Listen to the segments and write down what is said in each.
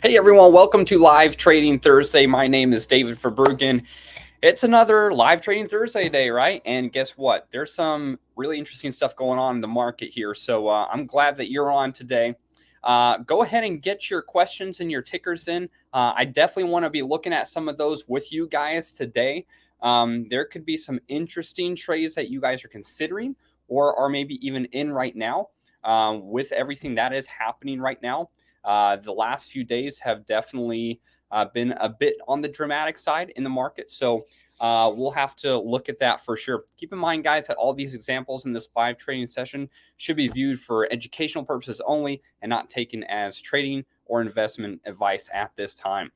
Hey everyone, welcome to Live Trading Thursday. My name is David Verbruggen. It's another Live Trading Thursday day, right? And guess what? There's some really interesting stuff going on in the market here. So I'm glad that you're on today. Go ahead and get your questions and your tickers in. I definitely want to be looking at some of those with you guys today. There could be some interesting trades that you guys are considering or are maybe even in right now with everything that is happening right now. The last few days have definitely been a bit on the dramatic side in the market. So we'll have to look at that for sure. Keep in mind, guys, that all these examples in this live trading session should be viewed for educational purposes only and not taken as trading or investment advice at this time.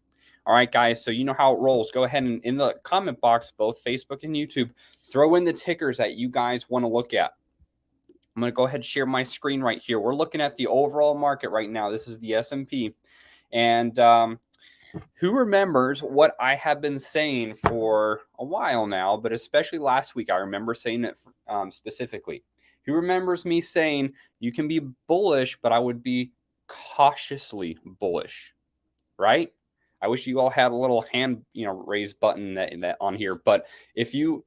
All right, guys, so you know how it rolls. Go ahead and in the comment box, both Facebook and YouTube, throw in the tickers that you guys want to look at. I'm going to go ahead and share my screen right here. We're looking at the overall market right now. This is the S&P. And who remembers what I have been saying for a while now, but especially last week, I remember saying it specifically. Who remembers me saying you can be bullish, but I would be cautiously bullish, right? I wish you all had a little hand, raise button that on here. But if you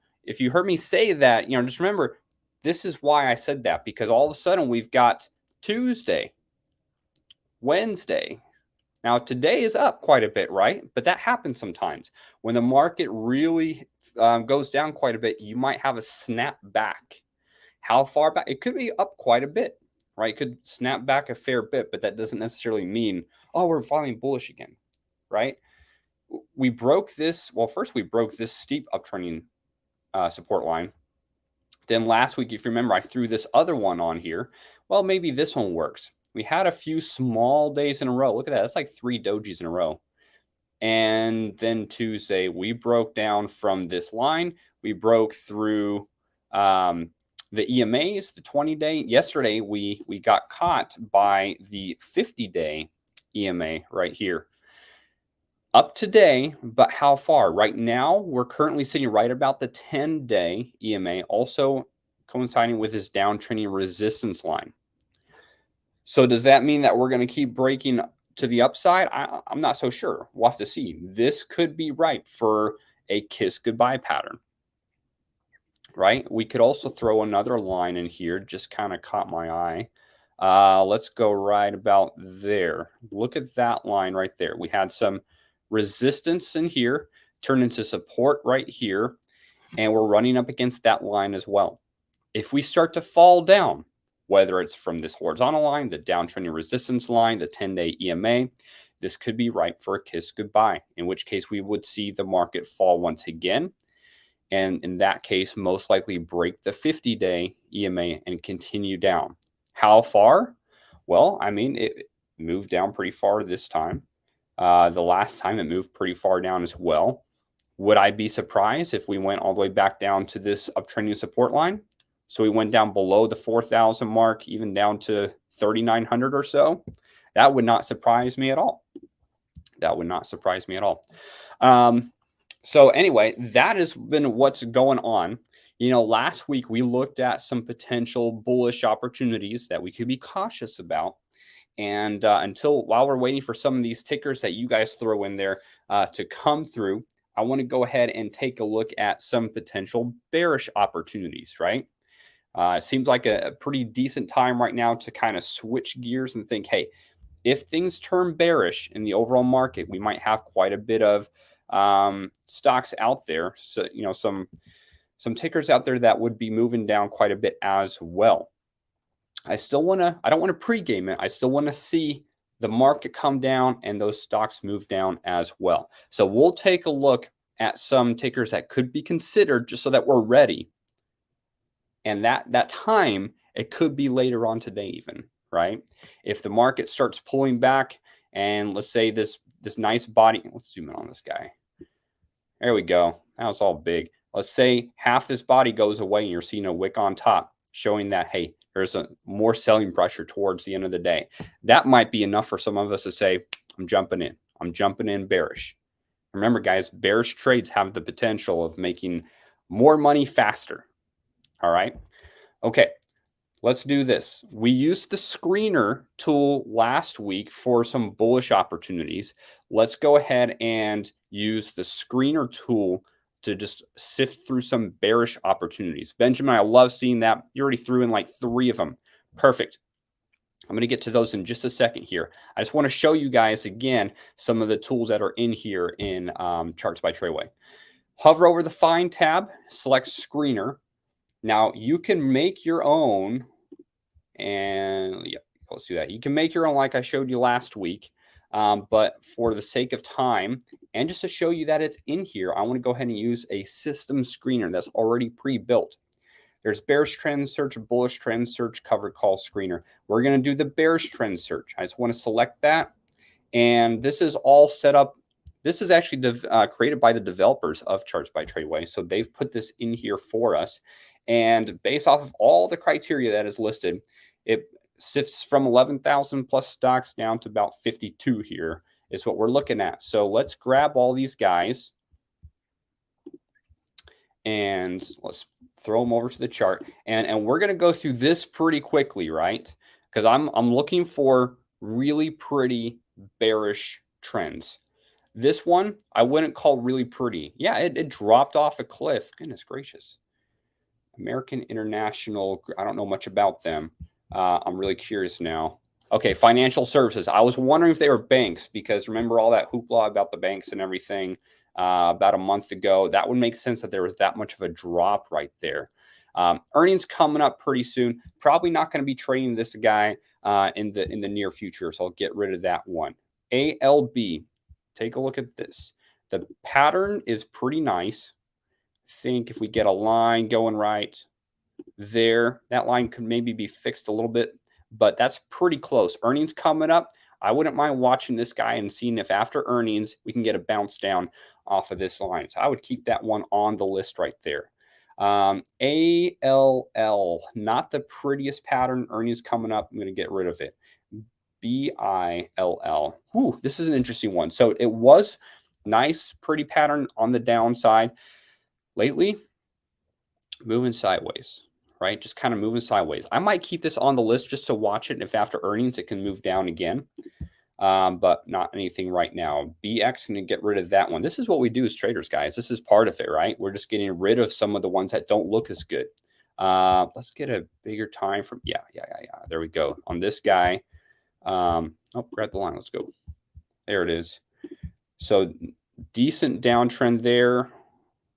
heard me say that, just remember, this is why I said that, because all of a sudden we've got Tuesday, Wednesday. Now, today is up quite a bit, right? But that happens sometimes. When the market really goes down quite a bit, you might have a snap back. How far back? It could be up quite a bit, right? It could snap back a fair bit, but that doesn't necessarily mean, oh, we're finally bullish again, right? We broke this. Well, first we broke this steep uptrending support line. Then last week, if you remember, I threw this other one on here. Well, maybe this one works. We had a few small days in a row. Look at that. That's like 3 dojis in a row. And then Tuesday, we broke down from this line. We broke through the EMAs, the 20-day. Yesterday, we got caught by the 50-day EMA right here. Up today, but how far? Right now, we're currently sitting right about the 10-day EMA, also coinciding with this downtrending resistance line. So does that mean that we're going to keep breaking to the upside? I'm not so sure. We'll have to see. This could be ripe for a kiss goodbye pattern, right? We could also throw another line in here, just kind of caught my eye. Let's go right about there. Look at that line right there. We had some resistance in here, turned into support right here, and we're running up against that line as well. If we start to fall down, whether it's from this horizontal line, the downtrending resistance line, the 10-day EMA, this could be ripe for a kiss goodbye, in which case we would see the market fall once again. And in that case, most likely break the 50-day EMA and continue down. How far? Well, I mean, it moved down pretty far this time. The last time it moved pretty far down as well. Would I be surprised if we went all the way back down to this uptrending support line? So we went down below the 4,000 mark, even down to 3,900 or so. That would not surprise me at all. That would not surprise me at all. So anyway, that has been what's going on. Last week we looked at some potential bullish opportunities that we could be cautious about. And while we're waiting for some of these tickers that you guys throw in there to come through, I want to go ahead and take a look at some potential bearish opportunities, right? It seems like a pretty decent time right now to kind of switch gears and think, hey, if things turn bearish in the overall market, we might have quite a bit of stocks out there. So, some tickers out there that would be moving down quite a bit as well. I don't want to pregame it. I still want to see the market come down and those stocks move down as well. So we'll take a look at some tickers that could be considered just so that we're ready. And that time, it could be later on today even, right? If the market starts pulling back and let's say this nice body, let's zoom in on this guy. There we go. That was all big. Let's say half this body goes away and you're seeing a wick on top showing that, hey, there's a more selling pressure towards the end of the day. That might be enough for some of us to say, I'm jumping in. I'm jumping in bearish. Remember, guys, bearish trades have the potential of making more money faster. All right. Okay. let's do this. We used the screener tool last week for some bullish opportunities. Let's go ahead and use the screener tool to just sift through some bearish opportunities. Benjamin, I love seeing that. You already threw in like 3 of them. Perfect. I'm going to get to those in just a second here. I just want to show you guys again some of the tools that are in here in Charts by TRADEway. Hover over the Find tab, select Screener. Now you can make your own, and yeah, let's do that. You can make your own like I showed you last week, but for the sake of time and just to show you that it's in here, I want to go ahead and use a system screener that's already pre-built. There's bearish trend search, bullish trend search, covered call screener. We're going to do the bearish trend search. I just want to select that. And this is all set up. This is actually created by the developers of Charts by TRADEway. So they've put this in here for us. And based off of all the criteria that is listed, it sifts from 11,000 plus stocks down to about 52 here is what we're looking at. So let's grab all these guys and let's throw them over to the chart. And we're going to go through this pretty quickly, right? Because I'm looking for really pretty bearish trends. This one, I wouldn't call really pretty. Yeah, it dropped off a cliff. Goodness gracious. American International, I don't know much about them. I'm really curious now. Okay, financial services. I was wondering if they were banks because remember all that hoopla about the banks and everything about a month ago. That would make sense that there was that much of a drop right there. Earnings coming up pretty soon. Probably not going to be trading this guy in the near future, so I'll get rid of that one. ALB. Take a look at this. The pattern is pretty nice. I think if we get a line going right there, that line could maybe be fixed a little bit, but that's pretty close. Earnings coming up. I wouldn't mind watching this guy and seeing if after earnings we can get a bounce down off of this line. So I would keep that one on the list right there. ALL, not the prettiest pattern. Earnings coming up. I'm going to get rid of it. BILL. Ooh, this is an interesting one. So it was nice, pretty pattern on the downside. Lately, moving sideways, right? Just kind of moving sideways. I might keep this on the list just to watch it. And if after earnings, it can move down again, but not anything right now. BX, going to get rid of that one. This is what we do as traders, guys. This is part of it, right? We're just getting rid of some of the ones that don't look as good. Let's get a bigger time from, yeah. There we go. On this guy. Oh, grab the line. Let's go. There it is. So decent downtrend there.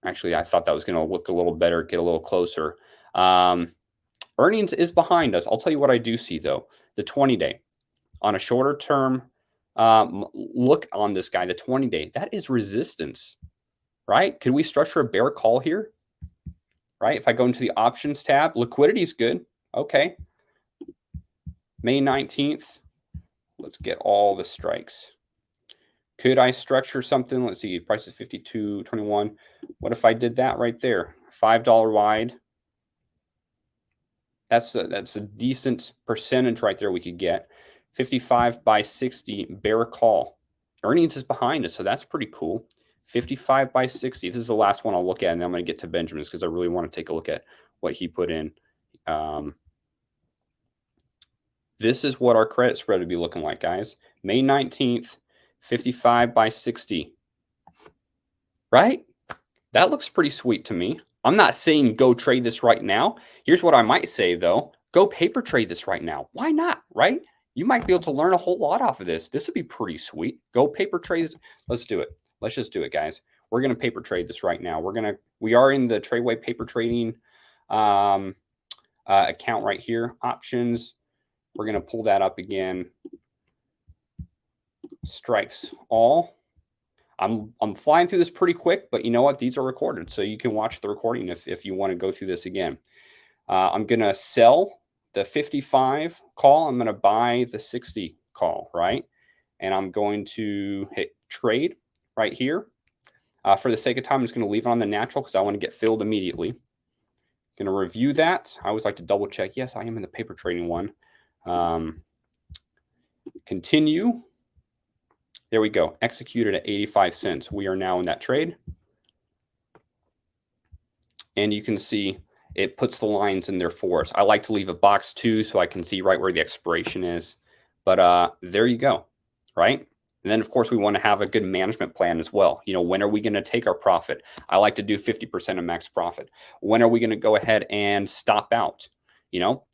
Actually, I thought that was going to look a little better, get a little closer. Earnings is behind us. I'll tell you what I do see, though. The 20-day. On a shorter term look on this guy, the 20-day, that is resistance, right? Could we structure a bear call here, right? If I go into the options tab, liquidity is good. Okay. May 19th. Let's get all the strikes. Could I structure something? Let's see. Price is 52.21. What if I did that right there? $5 wide. That's a decent percentage right there we could get. 55 by 60 bear call. Earnings is behind us, so that's pretty cool. 55 by 60. This is the last one I'll look at, and then I'm going to get to Benjamin's because I really want to take a look at what he put in. This is what our credit spread would be looking like, guys. May 19th, 55 by 60. Right? That looks pretty sweet to me. I'm not saying go trade this right now. Here's what I might say, though. Go paper trade this right now. Why not, right? You might be able to learn a whole lot off of this. This would be pretty sweet. Go paper trade this. Let's do it. Let's just do it, guys. We're going to paper trade this right now. We are in the TRADEway paper trading account right here. Options. We're going to pull that up again. Strikes all. I'm flying through this pretty quick, but you know what? These are recorded, so you can watch the recording if you want to go through this again. I'm going to sell the 55 call. I'm going to buy the 60 call, right? And I'm going to hit trade right here. For the sake of time, I'm just going to leave it on the natural because I want to get filled immediately. Going to review that. I always like to double check. Yes, I am in the paper trading one. Continue. There we go. Executed at 85 cents. We are now in that trade. And you can see it puts the lines in there for us. I like to leave a box too, so I can see right where the expiration is. But there you go, right? And then, of course, we want to have a good management plan as well. When are we going to take our profit? I like to do 50% of max profit. When are we going to go ahead and stop out?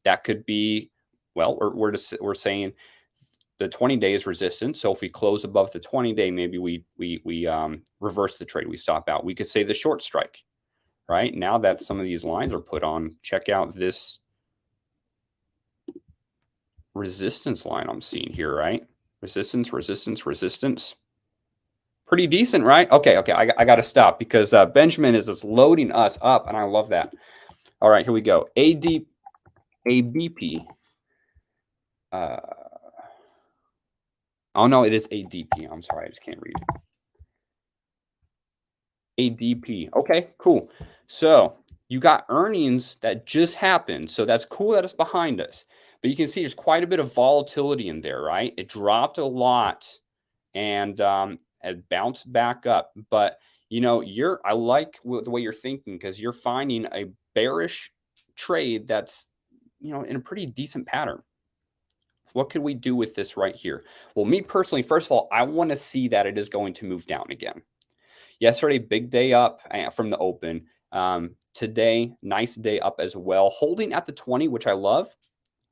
That could be, well, we're saying the 20-day is resistance. So if we close above the 20-day, maybe we reverse the trade. We stop out. We could say the short strike, right? Now that some of these lines are put on, check out this resistance line I'm seeing here, right? Resistance, resistance, resistance. Pretty decent, right? Okay. I got to stop because Benjamin is just loading us up, and I love that. All right, here we go. ABP. Oh, no, it is ADP. I'm sorry, I just can't read. ADP. Okay, cool. So you got earnings that just happened. So that's cool that it's behind us. But you can see there's quite a bit of volatility in there, right? It dropped a lot and it bounced back up. But I like the way you're thinking because you're finding a bearish trade that's in a pretty decent pattern. What could we do with this right here? Well, me personally, first of all, I want to see that it is going to move down again. Yesterday, big day up from the open. Today, nice day up as well. Holding at the 20, which I love.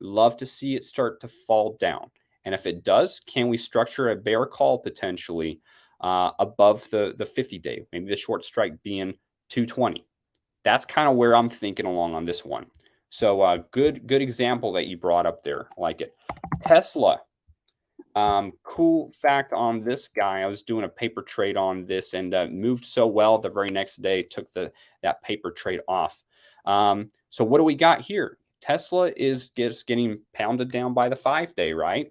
Love to see it start to fall down. And if it does, can we structure a bear call potentially above the 50-day? Maybe the short strike being 220. That's kind of where I'm thinking along on this one. So good example that you brought up there. I like it. Tesla. Cool fact on this guy. I was doing a paper trade on this and moved so well the very next day, took that paper trade off. So what do we got here? Tesla is just getting pounded down by the 5-day, right?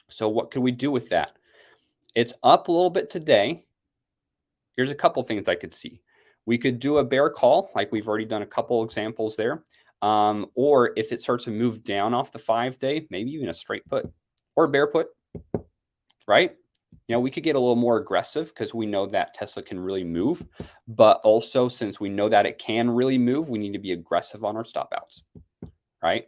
So what could we do with that? It's up a little bit today. Here's a couple things I could see. We could do a bear call, like we've already done a couple examples there. Or if it starts to move down off the 5-day, maybe even a straight put or a bear put, right? We could get a little more aggressive because we know that Tesla can really move. But also, since we know that it can really move, we need to be aggressive on our stop outs, right?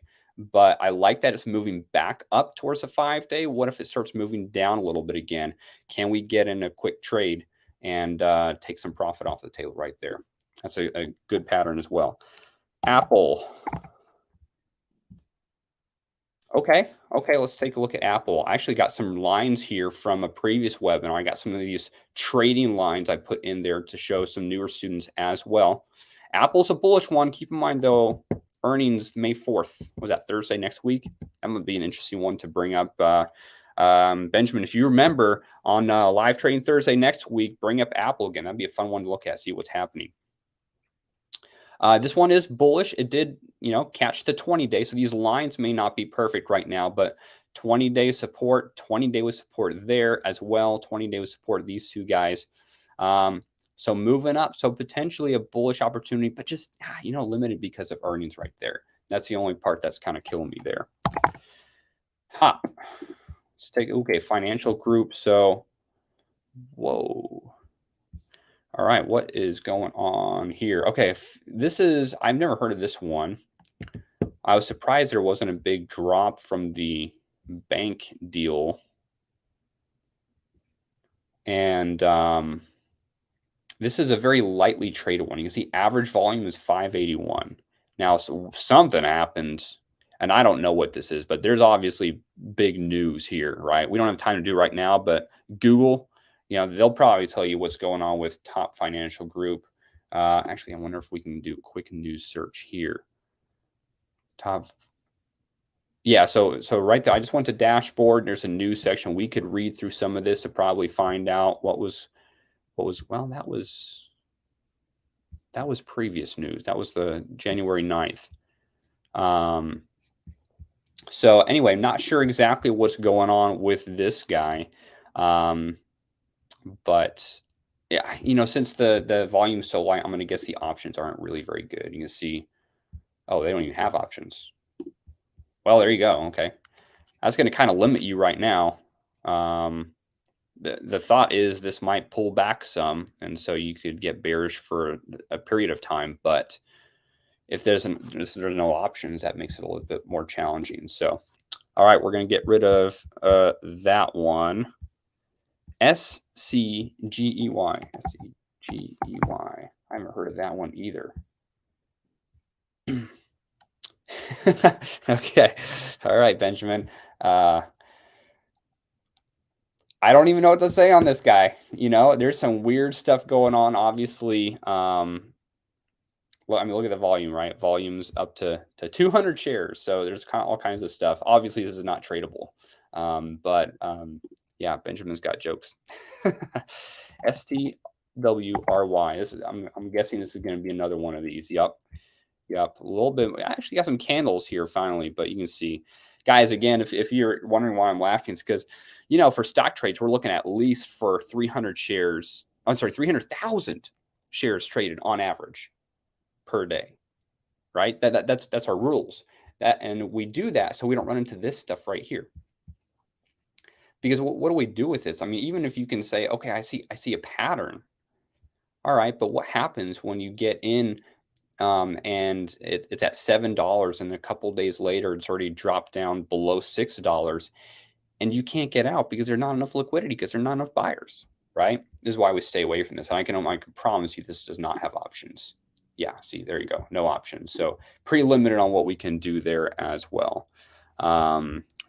But I like that it's moving back up towards the 5-day. What if it starts moving down a little bit again? Can we get in a quick trade and take some profit off the table right there? That's a good pattern as well. Apple. Okay, let's take a look at Apple. I actually got some lines here from a previous webinar. I got some of these trading lines I put in there to show some newer students as well. Apple's a bullish one. Keep in mind, though, earnings May 4th. Was that Thursday next week? That would be an interesting one to bring up. Benjamin, if you remember, on Live Trading Thursday next week, bring up Apple again. That'd be a fun one to look at, see what's happening. This one is bullish. It did, catch the 20-day. So these lines may not be perfect right now, but 20-day support, 20-day with support there as well. 20-day with support, these two guys. So moving up. So potentially a bullish opportunity, but just, limited because of earnings right there. That's the only part that's kind of killing me there. Let's take, okay, financial group. So, whoa. All right, what is going on here? Okay, I've never heard of this one. I was surprised there wasn't a big drop from the bank deal. And this is a very lightly traded one. You can see average volume is 581. Now, so something happened, and I don't know what this is, but there's obviously big news here, right? We don't have time to do right now, but Google, they'll probably tell you what's going on with Top Financial Group. Actually, I wonder if we can do a quick news search here. Yeah, so right there, I just went to dashboard. There's a news section. We could read through some of this to probably find out what was. Well, that was previous news. That was the January 9th. So anyway, I'm not sure exactly what's going on with this guy. But yeah, since the volume's so light, I'm going to guess the options aren't really very good. You can see, oh, they don't even have options. Well, there you go. Okay. That's going to kind of limit you right now. The thought is this might pull back some, and so you could get bearish for a period of time. But, if there's no options, that makes it a little bit more challenging. So, all right, we're going to get rid of that one. SCGEY. SCGEY. I haven't heard of that one either. Okay. All right, Benjamin. I don't even know what to say on this guy. You know, there's some weird stuff going on. Obviously, well, I mean, look at the volume, right? Volume's up to 200 shares. So there's all kinds of stuff. Obviously, this is not tradable. Yeah, Benjamin's got jokes. STWRY. I'm guessing this is going to be another one of these. Yep. A little bit. I actually got some candles here finally, but you can see, guys, again, if you're wondering why I'm laughing, it's because, you know, for stock trades, we're looking at least for 300 shares. I'm sorry, 300,000 shares traded on average per day, right? That's our rules. And we do that so we don't run into this stuff right here. Because what do we do with this? I mean, even if you can say, okay, I see a pattern. All right, but what happens when you get in and it's at $7 and a couple days later it's already dropped down below $6 and you can't get out because there's not enough liquidity, because there's not enough buyers, right? This is why we stay away from this. And I can promise you this does not have options. Yeah, see, there you go. No options. So pretty limited on what we can do there as well.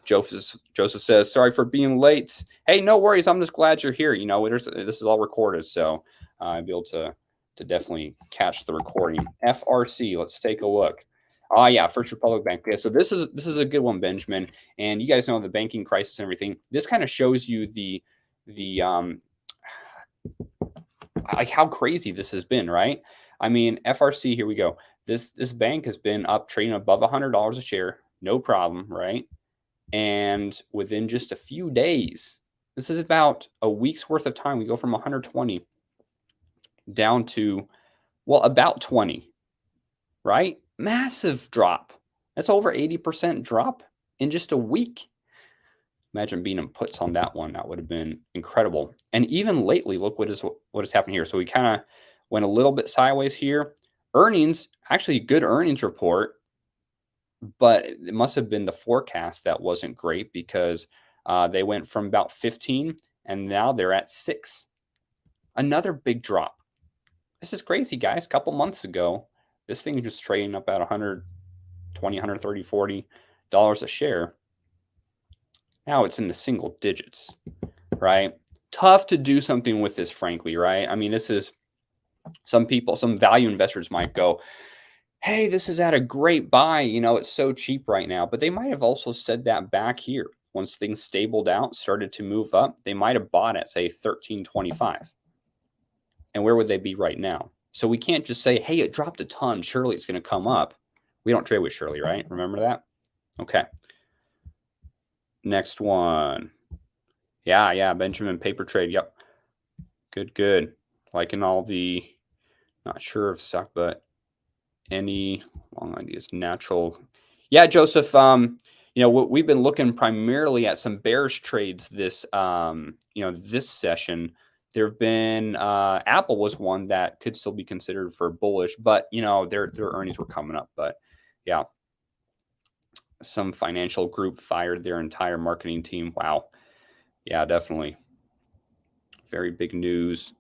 Joseph says, sorry for being late. Hey, no worries. I'm just glad you're here. You know, this is all recorded, so I'll be able to definitely catch the recording. FRC, let's take a look. Oh yeah, First Republic Bank. Yeah, so this is a good one, Benjamin. And you guys know the banking crisis and everything. This kind of shows you the like how crazy this has been, right? I mean, FRC, here we go. This bank has been up trading above $100 a share, no problem, right? And within just a few days, this is about a week's worth of time, we go from 120 down to, well, about 20, right? Massive drop. That's over 80% drop in just a week. Imagine being in puts on that one. That would have been incredible. And even lately, look what has happened here. So we kind of went a little bit sideways here. Earnings, actually good earnings report, but it must have been the forecast that wasn't great, because they went from about 15 and now they're at 6. Another big drop. This is crazy, guys. A couple months ago, this thing was just trading up at 120, 130, $40 a share. Now it's in the single digits, right? Tough to do something with this, frankly, right? I mean, this is, some value investors might go, hey, this is at a great buy. You know, it's so cheap right now. But they might have also said that back here. Once things stabled out, started to move up, they might have bought at, say, $13.25. And where would they be right now? So we can't just say, hey, it dropped a ton, surely it's going to come up. We don't trade with Shirley, right? Remember that? Okay. Next one. Yeah, Benjamin, paper trade. Yep. Good. Liking all the, not sure of stock, but any long ideas, natural. Yeah, Joseph, you know, we've been looking primarily at some bearish trades this, you know, this session. There have been, Apple was one that could still be considered for bullish, but, you know, their earnings were coming up. But yeah, some financial group fired their entire marketing team. Wow. Yeah, definitely. Very big news.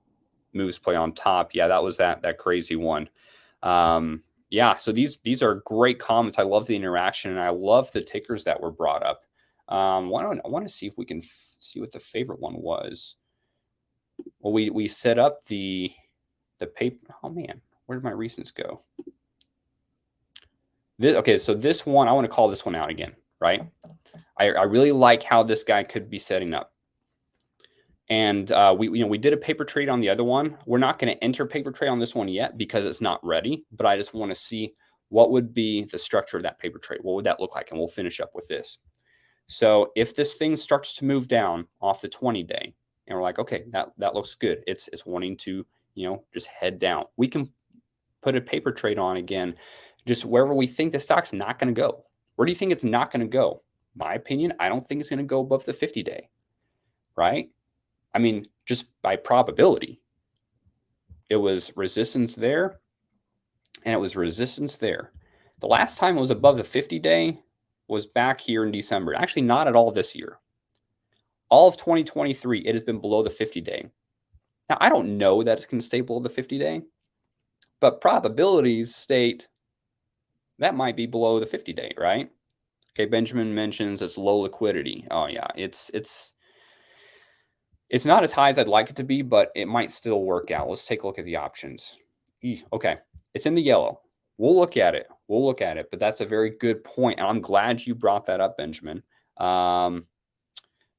Moves play on top. Yeah, that was that crazy one. Yeah, so these are great comments. I love the interaction, and I love the tickers that were brought up. I want to see if we can see what the favorite one was. Well, we set up the paper. Oh man, where did my recents go? Okay, so this one, I want to call this one out again, right? I really like how this guy could be setting up. And we did a paper trade on the other one. We're not going to enter paper trade on this one yet because it's not ready, but I just want to see what would be the structure of that paper trade. What would that look like? And we'll finish up with this. So if this thing starts to move down off the 20-day, and we're like, okay, that looks good. It's wanting to, you know, just head down. We can put a paper trade on again, just wherever we think the stock's not going to go. Where do you think it's not going to go? My opinion, I don't think it's going to go above the 50-day, right? I mean, just by probability, it was resistance there, and it was resistance there. The last time it was above the 50-day was back here in December. Actually, not at all this year. All of 2023, it has been below the 50-day. Now, I don't know that it's going to stay below the 50-day, but probabilities state that might be below the 50-day, right? Okay, Benjamin mentions it's low liquidity. Oh yeah, it's not as high as I'd like it to be, but it might still work out. Let's take a look at the options. Okay, it's in the yellow. We'll look at it. But that's a very good point, and I'm glad you brought that up, Benjamin.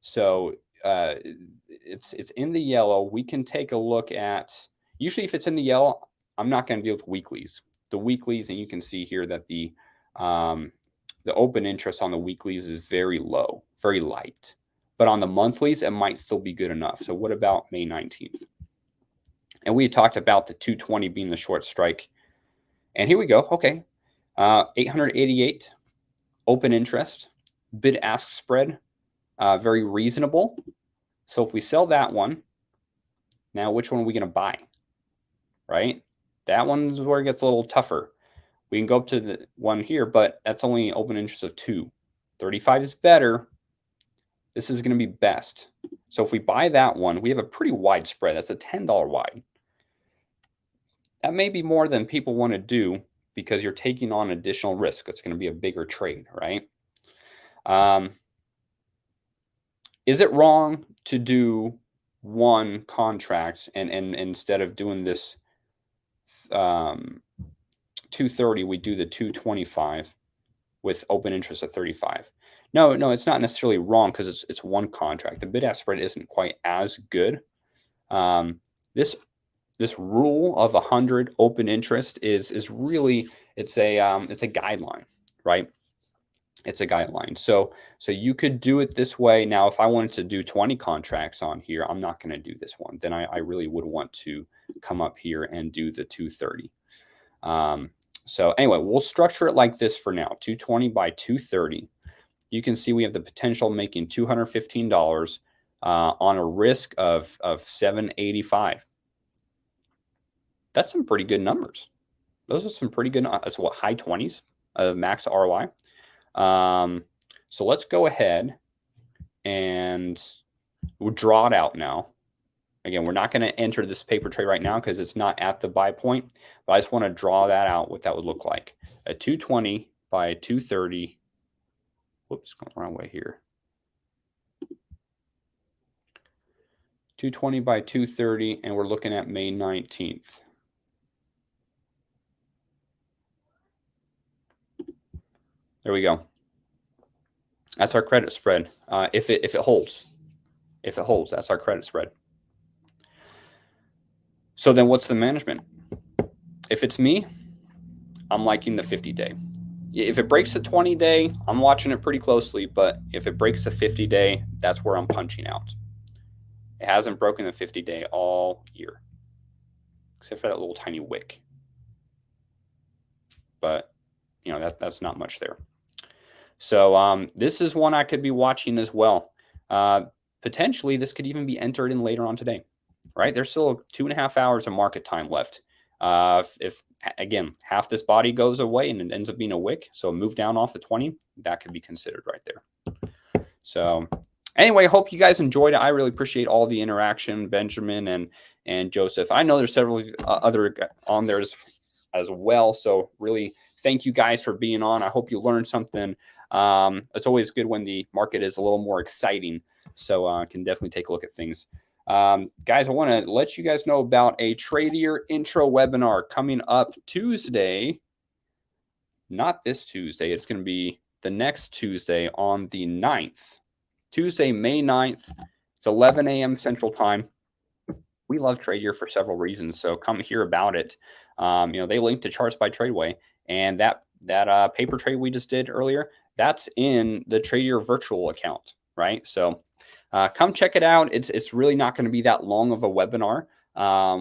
So it's in the yellow. We can take a look at, usually if it's in the yellow, I'm not going to deal with weeklies. The weeklies, and you can see here that the open interest on the weeklies is very low, very light. But on the monthlies, it might still be good enough. So what about May 19th? And we had talked about the 220 being the short strike. And here we go. Okay. 888 open interest, bid ask spread, very reasonable. So if we sell that one, now which one are we going to buy? Right? That one's where it gets a little tougher. We can go up to the one here, but that's only open interest of 2. 35 is better. This is going to be best. So if we buy that one, we have a pretty wide spread. That's a $10 wide. That may be more than people want to do because you're taking on additional risk. It's going to be a bigger trade, right? Is it wrong to do one contract and instead of doing this 230, we do the 225 with open interest at 35? No, it's not necessarily wrong because it's one contract. The bid-ask spread isn't quite as good. This rule of 100 open interest is really, it's a guideline, right? It's a guideline. So you could do it this way. Now, if I wanted to do 20 contracts on here, I'm not going to do this one. Then I really would want to come up here and do the 230. So anyway, we'll structure it like this for now. 220 by 230. You can see we have the potential making $215 on a risk of 785. That's some pretty good numbers. Those are some pretty good. That's what, high 20s max ROI. So let's go ahead and we'll draw it out now. Again, we're not going to enter this paper trade right now because it's not at the buy point, but I just want to draw that out, what that would look like. A 220 by 230. Whoops, going the wrong way here. 220 by 230, and we're looking at May 19th. There we go. That's our credit spread. If it holds, that's our credit spread. So then what's the management? If it's me, I'm liking the 50-day. If it breaks the 20-day, I'm watching it pretty closely, but if it breaks the 50-day, that's where I'm punching out. It hasn't broken the 50-day all year, except for that little tiny wick. But, you know, that's not much there. So this is one I could be watching as well. Potentially, this could even be entered in later on today, right? There's still 2.5 hours of market time left. If again, half this body goes away and it ends up being a wick, so a move down off the 20, that could be considered right there. So anyway, I hope you guys enjoyed it. I really appreciate all the interaction, Benjamin and Joseph. I know there's several other on there as well. So really thank you guys for being on. I hope you learned something. It's always good when the market is a little more exciting. So I can definitely take a look at things. Guys, I want to let you guys know about a TRADEway intro webinar coming up Tuesday. Not this Tuesday. It's going to be the next Tuesday on the 9th. Tuesday, May 9th. It's 11 a.m. Central Time. We love TRADEway for several reasons, so come hear about it. You know, they link to Charts by TRADEway, and that paper trade we just did earlier, that's in the TRADEway virtual account, right? So come check it out. It's really not going to be that long of a webinar.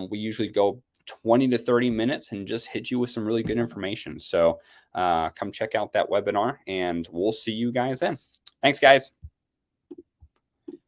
We usually go 20 to 30 minutes and just hit you with some really good information. So come check out that webinar, and we'll see you guys then. Thanks, guys.